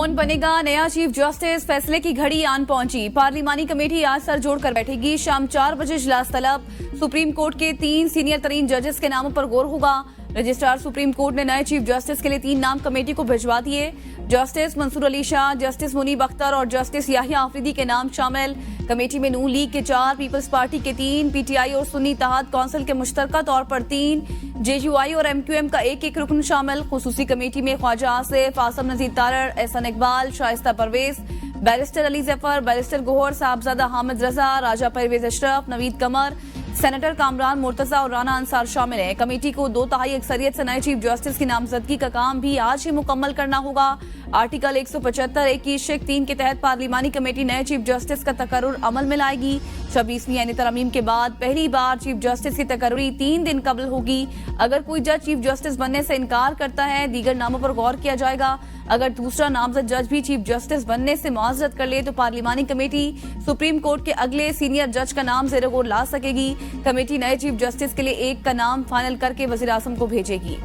कौन बनेगा नया चीफ जस्टिस, फैसले की घड़ी आन पहुंची। पार्लिमानी कमेटी आज सर जोड़कर बैठेगी। शाम 4 बजे इजलास तलब। सुप्रीम कोर्ट के 3 सीनियर तरीन जजेस के नामों पर गौर होगा। रजिस्ट्रार सुप्रीम कोर्ट ने नए चीफ जस्टिस के लिए 3 नाम कमेटी को भिजवा दिए। जस्टिस मंसूर अली शाह, जस्टिस मुनीब अख्तर और जस्टिस याहिया आफरीदी के नाम शामिल। कमेटी में नून लीग के 4, पीपल्स पार्टी के 3, पीटीआई और सुन्नी इत्तेहाद काउंसिल के मुश्तरका तौर पर 3, जेयूआई और एमक्यूएम का एक रुकन शामिल। खुसूसी कमेटी में ख्वाजा आसिफ, आसम नजीर तारड़, एहसन इकबाल, शाइस्ता परवेज, बैरिस्टर अली जफर, बैरिस्टर गोहर, साहबजादा हामिद रजा, राजा परवेज अशरफ, नवीद कमर, सेनेटर कामरान मुर्तजा और राना अंसार शामिल हैं। कमेटी को 2/3 अक्सरियत से नए चीफ जस्टिस की नामजदगी का काम भी आज ही मुकम्मल करना होगा। आर्टिकल 175 की शिक 3 के तहत पार्लिमानी कमेटी नए चीफ जस्टिस का तकर्रुर अमल में लाएगी। 26वीं यानी तरमीम के बाद पहली बार चीफ जस्टिस की तकर्रुरी 3 दिन कबल होगी। अगर कोई जज चीफ जस्टिस बनने से इनकार करता है, दीगर नामों पर गौर किया जाएगा। अगर दूसरा नामजद जज भी चीफ जस्टिस बनने से मुआज़रत कर ले तो पार्लिमानी कमेटी सुप्रीम कोर्ट के अगले सीनियर जज का नाम ज़ेर गौर ला सकेगी। कमेटी नए चीफ जस्टिस के लिए एक का नाम फाइनल करके वज़ीर आज़म को भेजेगी।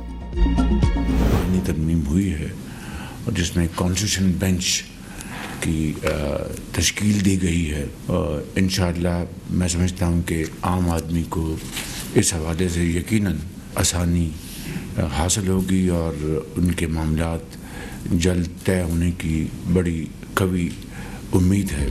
तरमीम हुई है और जिसमें कॉन्स्टिट्यूशन बेंच की तश्कील दी गई है। इंशाअल्लाह मैं समझता हूँ कि आम आदमी को इस हवाले से यकीनन आसानी हासिल होगी और उनके मामलात जल्द तय होने की बड़ी कवी उम्मीद है।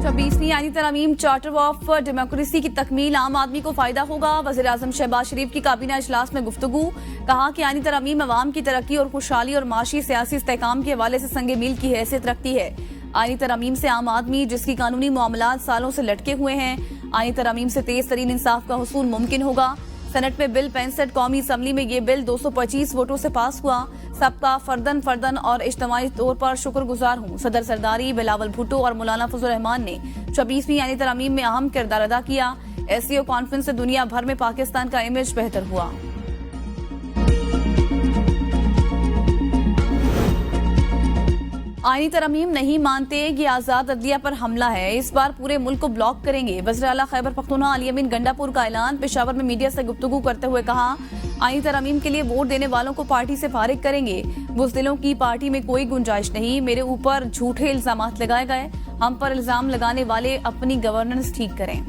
26वीं यानी तरमीम चार्टर ऑफ डेमोक्रेसी की तकमील आम आदमी को फायदा होगा। वज़ीर आज़म शहबाज शरीफ की काबीना इजलास में गुफ्तगू। कहा कि यानी तरमीम अवाम की तरक्की और खुशहाली और माशी सियासी इस्तेहकाम के हवाले से संगे मील की हैसियत रखती है। आईनी तरमीम से आम आदमी जिसकी कानूनी मामलात सालों से लटके हुए हैं, आईनी तरमीम से तेज तरीन इंसाफ का हुसूल मुमकिन होगा। सेनेट में बिल 65, कौमी असम्बली में ये बिल 225 वोटों से पास हुआ। सबका फर्दन और इज्तिमाई तौर पर शुक्रगुजार हूँ। सदर सरदारी, बिलावल भुट्टो और मौलाना फजल रहमान ने 26वीं यानी तरमीम में अहम किरदार अदा किया। एससीओ कॉन्फ्रेंस से दुनिया भर में पाकिस्तान का इमेज बेहतर हुआ। आईनी तरमीम नहीं मानते कि आजाद अदलिया पर हमला है, इस बार पूरे मुल्क को ब्लॉक करेंगे। वज़ीर आला खैबर पख्तूनख्वा अली अमीन गंडापुर का ऐलान। पेशावर में मीडिया से गुफ्तगू करते हुए कहा, आईनी तरमीम के लिए वोट देने वालों को पार्टी से फारिग करेंगे। बुज़दिलों की पार्टी में कोई गुंजाइश नहीं। मेरे ऊपर झूठे इल्जामात लगाए गए। हम पर इल्जाम लगाने वाले अपनी गवर्नेंस ठीक करें।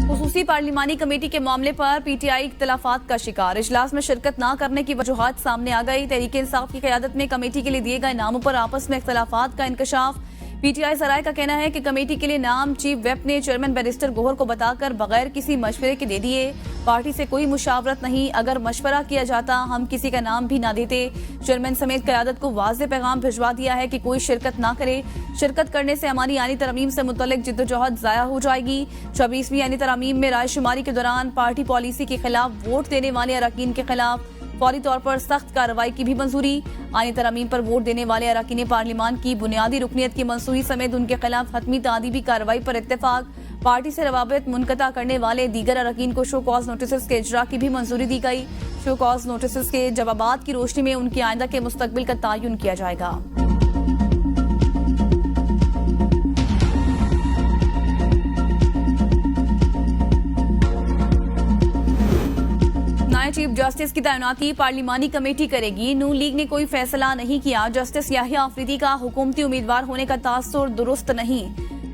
खुसूसी पार्लिमानी कमेटी के मामले पर पीटीआई इख्तिलाफात का शिकार। इजलास में शिरकत न करने की वजूहात सामने आ गई। तहरीक इंसाफ की क़यादत में कमेटी के लिए दिए गए नामों पर आपस में इख्तिलाफात का इंकशाफ। पीटीआई ज़राए का कहना है कि कमेटी के लिए नाम चीफ वेप ने चेयरमैन बैरिस्टर गोहर को बताकर बगैर किसी मशवरे के दे दिए। पार्टी से कोई मुशावरत नहीं। अगर मशवरा किया जाता हम किसी का नाम भी ना देते। चेयरमैन समेत क़यादत को वाज़ेह पैगाम भिजवा दिया है कि कोई शिरकत ना करे। शिरकत करने से हमारी यानी तरमीम से मुतल्लिक जिद्दोजहद ज़ाया हो जाएगी। 26वीं यानी तरमीम में रायशुमारी के दौरान पार्टी पॉलिसी के खिलाफ वोट देने वाले अरकान के खिलाफ फौरी तौर पर सख्त कार्रवाई की भी मंजूरी। आईनी तरमीम पर वोट देने वाले अरकान पार्लिमान की बुनियादी रुकनियत की मंसूरी समेत उनके खिलाफ हतमी तादीबी कार्रवाई पर इत्तेफाक। पार्टी से रवाबित मुनक़ता करने वाले दीगर अरकान को शो कॉज नोटिस के इजरा की भी मंजूरी दी गई। शो कॉज नोटिस के जवाबात की रोशनी में उनकी आइंदा के मुस्तकबिल का तयन किया जाएगा। नए चीफ जस्टिस की तैनाती पार्लिमानी कमेटी करेगी। नून लीग ने कोई फैसला नहीं किया। जस्टिस याहिया आफरीदी का हुकूमती उम्मीदवार होने का तासुर दुरुस्त नहीं।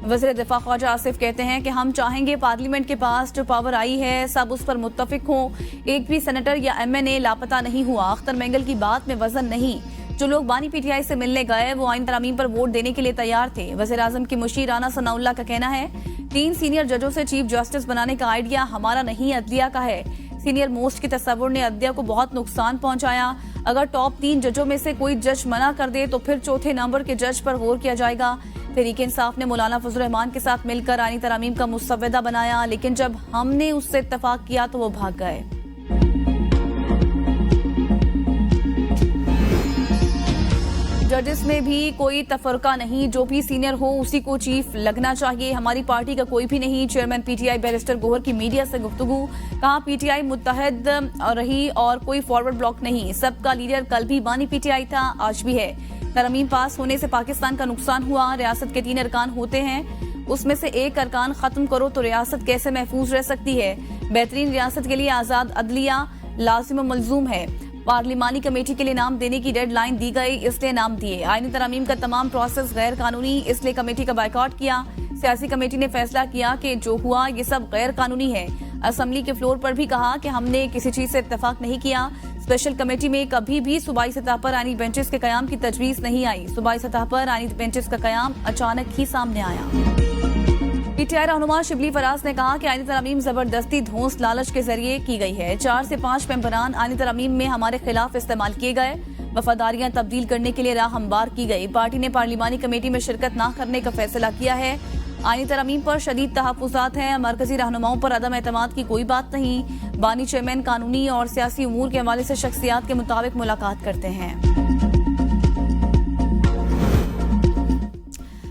वज़ीर दिफा ख्वाजा आसिफ कहते हैं कि हम चाहेंगे पार्लियामेंट के पास जो पावर आई है सब उस पर मुत्तफिक हों। एक भी सेनेटर या एमएनए लापता नहीं हुआ। अख्तर मेंगल की बात में वजन नहीं। जो लोग बानी पीटीआई से मिलने गए वो आईन तरमीम पर वोट देने के लिए तैयार थे। वज़ीर आज़म की मुशीर राना सनाउल्लाह का कहना है, 3 सीनियर जजों से चीफ जस्टिस बनाने का आइडिया हमारा नहीं अदलिया का है। सीनियर मोस्ट के तस्वुर ने अदलिया को बहुत नुकसान पहुंचाया। अगर टॉप 3 जजों में से कोई जज मना कर दे तो फिर चौथे नंबर के जज पर गौर किया जाएगा। तहरीक इंसाफ ने मौलाना फजल रहमान के साथ मिलकर आईनी तरमीम का मुसव्वदा बनाया, लेकिन जब हमने उससे इत्तफाक किया तो वो भाग गए। जजेस में भी कोई तफरका नहीं। जो भी सीनियर हो उसी को चीफ लगना चाहिए। हमारी पार्टी का कोई भी नहीं। चेयरमैन पीटीआई बैरिस्टर गोहर की मीडिया से गुफ्तगू। कहा, पीटीआई मुत्तहद रही और कोई फॉरवर्ड ब्लॉक नहीं। सबका लीडर कल भी बानी पीटीआई था, आज भी है। तरमीम पास होने से पाकिस्तान का नुकसान हुआ। रियासत के 3 अरकान होते हैं, उसमें से एक अरकान खत्म करो तो रियासत कैसे महफूज रह सकती है। बेहतरीन रियासत के लिए आजाद अदलिया, लाजिम और मलजूम है। पार्लिमानी कमेटी के लिए नाम देने की डेडलाइन दी गई, इसलिए नाम दिए। आईनी तरमीम का तमाम प्रोसेस गैर कानूनी, इसलिए कमेटी का बायकॉट किया। सियासी कमेटी ने फैसला किया कि जो हुआ ये सब गैर कानूनी है। असेंबली के फ्लोर पर भी कहा कि हमने किसी चीज से इत्तेफाक नहीं किया। स्पेशल कमेटी में कभी भी सूबाई सतह पर आईनी बेंचेस के कयाम की तजवीज नहीं आई। सूबाई सतह पर आईनी बेंचेस का कयाम अचानक ही सामने आया। पीटीआई रहनुमा शिबली फराज ने कहा कि आईनी तरमीम जबरदस्ती, धौंस, लालच के जरिए की गई है। 4 से 5 मेंबरान आईनी तरमीम में हमारे खिलाफ इस्तेमाल किए गए। वफादारियां तब्दील करने के लिए राह हमवार की गई। पार्टी ने पार्लिमानी कमेटी में शिरकत न करने का फैसला किया है। आईनी तरमीम पर शदीद तहफ्फुज़ात हैं। मरकजी रहनुमाओं पर अदम एतमाद की कोई बात नहीं। बानी चेयरमैन कानूनी और सियासी उमूर के हवाले से शख्सियात के मुताबिक मुलाकात करते हैं।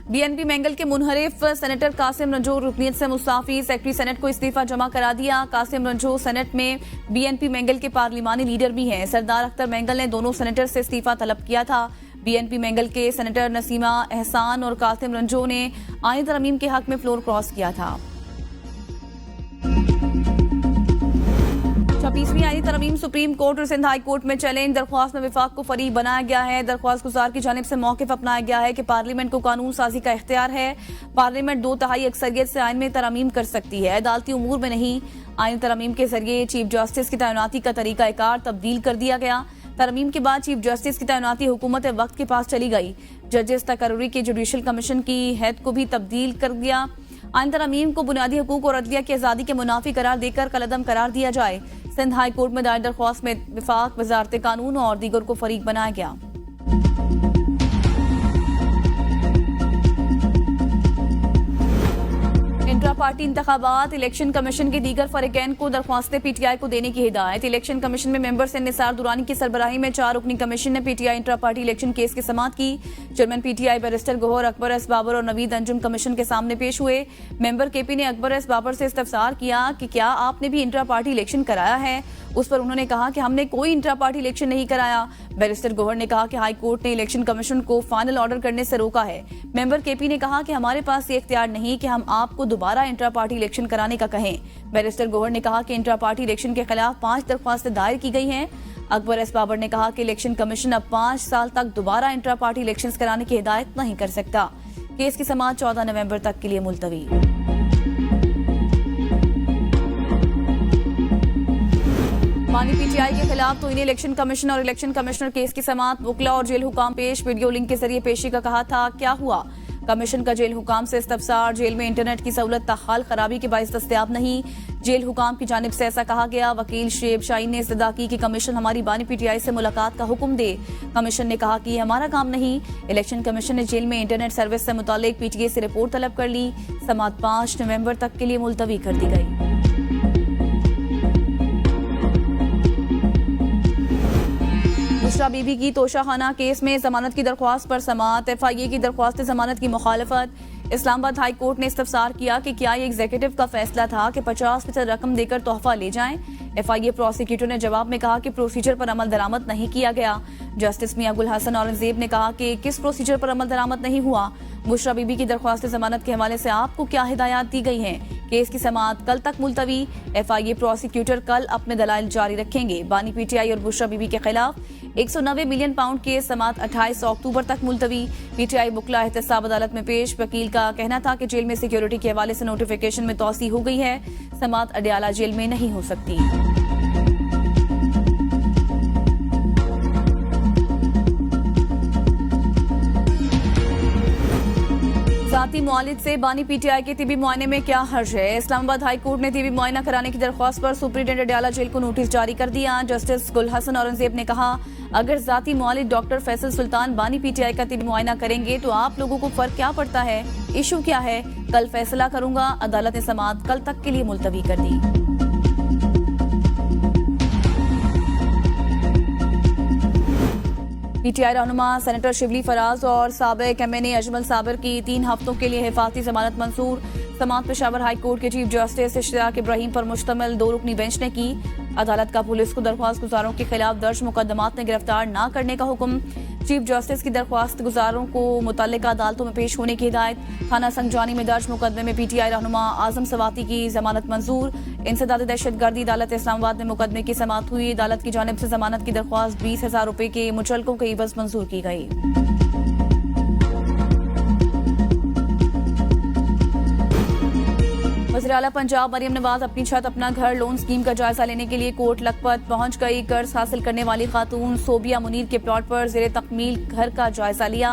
बीएनपी मैंगल के मुनहरिफ सेनेटर कासिम रंजो रुकनीत से मुस्ताफी। सेक्रेटरी सेनेट को इस्तीफा जमा करा दिया। कासिम रंजो सेनेट में बीएनपी मैंगल के पार्लिमानी लीडर भी हैं। सरदार अख्तर मैंगल ने दोनों सेनेटर से इस्तीफा तलब किया था। बीएनपी मैंगल के सेनेटर नसीमा एहसान और कासिम रंजो ने आईनी तरमीम के हक में फ्लोर क्रॉस किया था। 26वीं आईनी तरमीम सुप्रीम कोर्ट और सिंध हाई कोर्ट में चैलेंज। दरख्वास्त में विफाक को फरीक बनाया गया है। दरख्वास्त गुजार की जानिब से मौक़िफ़ अपनाया गया है कि पार्लियामेंट को कानून साजी का इख्तियार है। पार्लियामेंट 2/3 अक्सरियत से आइन में तरमीम कर सकती है, अदालती उमूर में नहीं। आईनी तरमीम के जरिए चीफ जस्टिस की तैनाती का तरीका कार तब्दील कर दिया गया। तरमीम के बाद चीफ जस्टिस की तैनाती हुकूमत वक्त के पास चली गई। जजेस तकर्री के जुडिशल कमीशन की हैत को भी तब्दील कर दिया। आईन तरमीम को बुनियादी हकूक और अदलिया की आज़ादी के मुनाफी करार देकर कलअदम करार दिया जाए। सिंध हाई कोर्ट में दायर दरख्वास्त में विफाक, वजारत कानून और दीगर को फरीक बनाया गया। इंट्रा पार्टी इंतखाबात, इलेक्शन कमीशन के दीगर फरीकैन को दरख्वास्तें पीटीआई को देने की हिदायत। इलेक्शन कमीशन में मेंबर से निसार दुरानी की सरबराही में 4 रुकनी कमीशन ने PTI intra party election case की समाअत की। Chairman PTI barrister Gohar Akbar S Babar और नवीद अंजुम कमीशन के सामने पेश हुए। मेंबर केपी ने अकबर एस बाबर से इस्तफसार किया कि क्या आपने भी इंट्रा पार्टी इलेक्शन कराया है। उस पर उन्होंने कहा कि हमने कोई इंट्रा पार्टी इलेक्शन नहीं कराया। बैरिस्टर गौहर ने कहा कि हाई कोर्ट ने इलेक्शन कमीशन को फाइनल ऑर्डर करने से रोका है। मेंबर केपी ने कहा कि हमारे पास ये इख्तियार नहीं कि हम आपको दोबारा इंट्रा पार्टी इलेक्शन कराने का कहें। बैरिस्टर गौहर ने कहा कि इंट्रा पार्टी इलेक्शन के खिलाफ 5 दरख्वास्तें दायर की गई हैं। अकबर एस बाबर ने कहा कि इलेक्शन कमीशन अब 5 साल तक दोबारा इंट्रा पार्टी इलेक्शन कराने की हिदायत नहीं कर सकता। केस की समाअत 14 नवंबर तक के लिए मुलतवी। बानी पीटीआई के खिलाफ तो इलेक्शन कमीशन और इलेक्शन कमिश्नर केस की समाअत, वकला और जेल हुकाम पेश। वीडियो लिंक के जरिए पेशी का कहा था, क्या हुआ? कमीशन का जेल हुकाम से इस्तफसार। जेल में इंटरनेट की सहूलत ताहाल खराबी के बाइस दस्तयाब नहीं। जेल हुकाम की जानिब से ऐसा कहा गया। वकील शेब शाहीन ने इस्तदा की कि कमीशन हमारी बानी पीटीआई से मुलाकात का हुक्म दे। कमीशन ने कहा कि ये हमारा काम नहीं। इलेक्शन कमीशन ने जेल में इंटरनेट सर्विस से मुतालिक पीटीआई से रिपोर्ट तलब कर ली। समाअत 5 नवंबर तक के लिए मुलतवी कर दी गई। बुशरा बीबी की तोशाखाना केस में जमानत की दरख्वास्त पर समाअत। एफआईए की दरख्वास्त जमानत की मुखालफत। इस्लामाबाद हाई कोर्ट ने इस्तफसार किया कि क्या ये एग्जीक्यूटिव का फैसला था कि 50% रकम देकर तोहफा ले जाएं। एफआईए प्रोसिक्यूटर ने जवाब में कहा कि प्रोसीजर पर अमल दरामद नहीं किया गया। जस्टिस मियां गुल हसन औरंगजेब ने कहा कि किस प्रोसीजर पर अमल दरामद नहीं हुआ। बुशरा बीबी की दरख्वास्त जमानत के हवाले से आपको क्या हिदायत दी गई हैं? केस की समाअत कल तक मुलतवी। एफआईए प्रोसिक्यूटर कल अपने दलाइल जारी रखेंगे। बानी पीटीआई और बुशरा बीबी के खिलाफ 190 मिलियन पाउंड केस समाअत 28 अक्टूबर तक मुलतवी। पीटीआई बुकला एहतसाब अदालत में पेश। वकील का कहना था कि जेल में सिक्योरिटी के हवाले से नोटिफिकेशन में तौसी हो गई है। समाअत अडयाला जेल में नहीं हो सकती। जाती मुआलिज से बानी पीटीआई के तिबी मुआयने में क्या हर्ज है? इस्लामाबाद हाई कोर्ट ने तिबी मुआयना कराने की दरख्वास्त पर सुप्रीटेंडेंट अडयाला जेल को नोटिस जारी कर दिया। जस्टिस गुल हसन औरंगजेब ने कहा, अगर जाती मुआलिज डॉक्टर फैसल सुल्तान बानी पीटीआई का तिबी मुआयना करेंगे तो आप लोगों को फर्क क्या पड़ता है? इशू क्या है? कल फैसला करूंगा। अदालत ने समाअत कल तक के लिए मुलतवी कर दी। पीटीआई रहनुमा सेनेटर शिबली फराज और साबिक एमएनए अजमल साबिर की 3 हफ्तों के लिए हिफाजती जमानत मंजूर। समाअत पेशावर हाई कोर्ट के चीफ जस्टिस इश्तियाक इब्राहिम पर मुश्तमिल 2 रुकनी बेंच ने की अदालत का पुलिस को दरख्वास्त गुजारों के खिलाफ दर्ज मुकदमात में गिरफ्तार न करने का हुक्म। चीफ जस्टिस की दरख्वास्त गुजारों को मुतल्लिका अदालतों में पेश होने की हिदायत। थाना संजानी में दर्ज मुकदमे में PTI रहनुमा आजम सवाती की जमानत मंजूर। इंसदाद दहशतगर्दी अदालत इस्लामाबाद में मुकदमे की समाअत हुई। अदालत की जानिब से जमानत की दरख्वास्त 20,000 रुपए के मुचलकों के एवज मंजूर की गई। वज़ीर-ए-आला पंजाब मरियम नवाज अपनी छत अपना घर लोन स्कीम का जायजा लेने के लिए कोट लखपत पहुंच गई। कर्ज हासिल करने वाली खातून सोबिया मुनीर के प्लॉट पर ज़ेरे तकमील घर का जायजा लिया।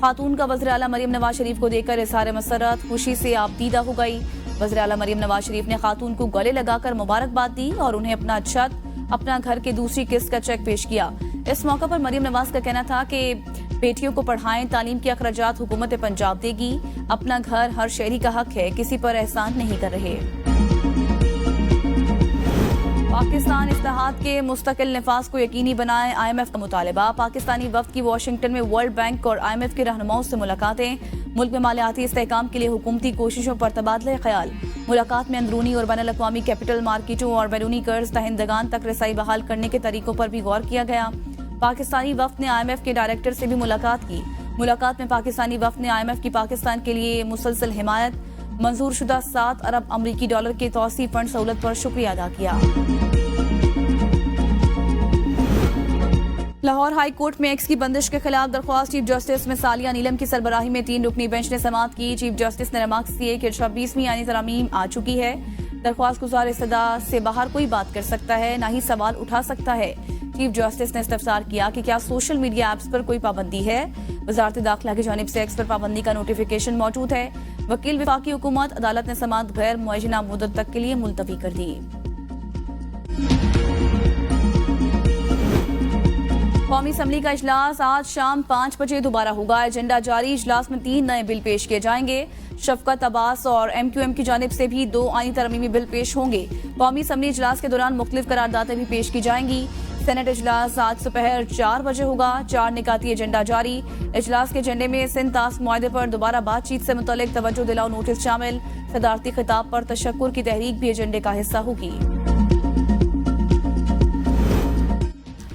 खातून का वज़ीर-ए-आला मरियम नवाज शरीफ को देकर इज़हार मसरत खुशी से आपदीदा हो गई। वज़ीर-ए-आला मरियम नवाज शरीफ ने खातून को गले लगाकर मुबारकबाद दी और उन्हें अपना छत अपना घर के दूसरी किस्त का चेक पेश किया। इस मौका पर मरियम नवाज का कहना था कि बेटियों को पढ़ाएं, तालीम के अखराजात हुकूमत पंजाब देगी। अपना घर हर शहरी का हक है, किसी पर एहसान नहीं कर रहे। पाकिस्तान इस्लाहात के मुस्तकिल निफाज को यकीनी बनाए, IMF का मुतालबा। पाकिस्तानी वफ्द की वाशिंगटन में वर्ल्ड बैंक और IMF के रहनुमाओं से मुलाकातें। मुल्क में मालियाती इस्तेहकाम के लिए हुकूमती कोशिशों पर तबादला ख्याल। मुलाकात में अंदरूनी और बैनुल अक़वामी कैपिटल मार्केटों और बैरूनी कर्ज दहिंदगान तक रसाई बहाल करने के तरीकों पर भी गौर किया गया। पाकिस्तानी वफ्द ने IMF के डायरेक्टर से भी मुलाकात की। मुलाकात में पाकिस्तानी वफ्द ने IMF की पाकिस्तान के लिए मुसलसल हिमायत, मंजूर शुदा 7 अरब अमरीकी डॉलर के तौसी फंड सहूलत पर शुक्रिया अदा किया। लाहौर हाई कोर्ट में एक्स की बंदिश के खिलाफ दरख्वास्त। चीफ जस्टिस में सालिया नीलम की सरबराही में 3 रुकनी बेंच ने समाअत की। चीफ जस्टिस ने रिमार्क्स किए कि 26वीं आईनी तरमीम आ चुकी है। दरख्वास्त गुजार इस्तदा से बाहर कोई बात कर सकता है, ना ही सवाल उठा सकता है। चीफ जस्टिस ने इस्तफसार किया कि क्या सोशल मीडिया ऐप्स पर कोई पाबंदी है। वजारत दाखिला की जानिब से एक्स पर पाबंदी का नोटिफिकेशन मौजूद है। वकील वफाकी हुकूमत अदालत ने समाअत गैर मुअय्यना मुद्दत तक के लिए मुलतवी कर दी। कौमी असम्बली का इजलास आज शाम 5 बजे दोबारा होगा। एजेंडा जारी। इजलास में 3 नए बिल पेश किए जाएंगे। शफकत अब्बास और MQM की जानिब से भी 2 आईनी तरमीमी बिल पेश होंगे। कौमी असम्बली इजलास के दौरान मुख्तलिफ करारदातें भी पेश की जाएंगी। सेनेट इजलास आज दोपहर 4 बजे होगा। 4 निकाती एजेंडा जारी। इजलास के एजेंडे में सिंध तास्क मुआहदे पर दोबारा बातचीत से मुतल्लिक तवज्जो दिलाओ नोटिस शामिल। सदारती खिताब पर तशक्कुर की तहरीक भी एजेंडे का हिस्सा होगी।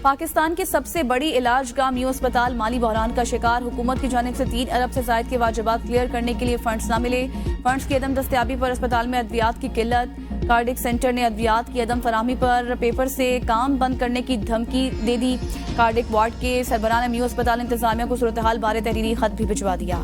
पाकिस्तान की सबसे बड़ी इलाजगाह मियो अस्पताल माली बहरान का शिकार। हुकूमत की जानिब से 3 अरब से जायद के वाजिबात क्लियर करने के लिए फंड्स न मिले। फंड्स की अदम दस्तयाबी पर अस्पताल में अद्वियात की किल्लत। कार्डिक सेंटर ने अद्वियात की अदम फराहमी पर पेपर से काम बंद करने की धमकी दे दी। कार्डिक वार्ड के सरबराह ने मियो अस्पताल इंतजामिया को सूरत हाल बारे तहरीरी खत भी भिजवा दिया।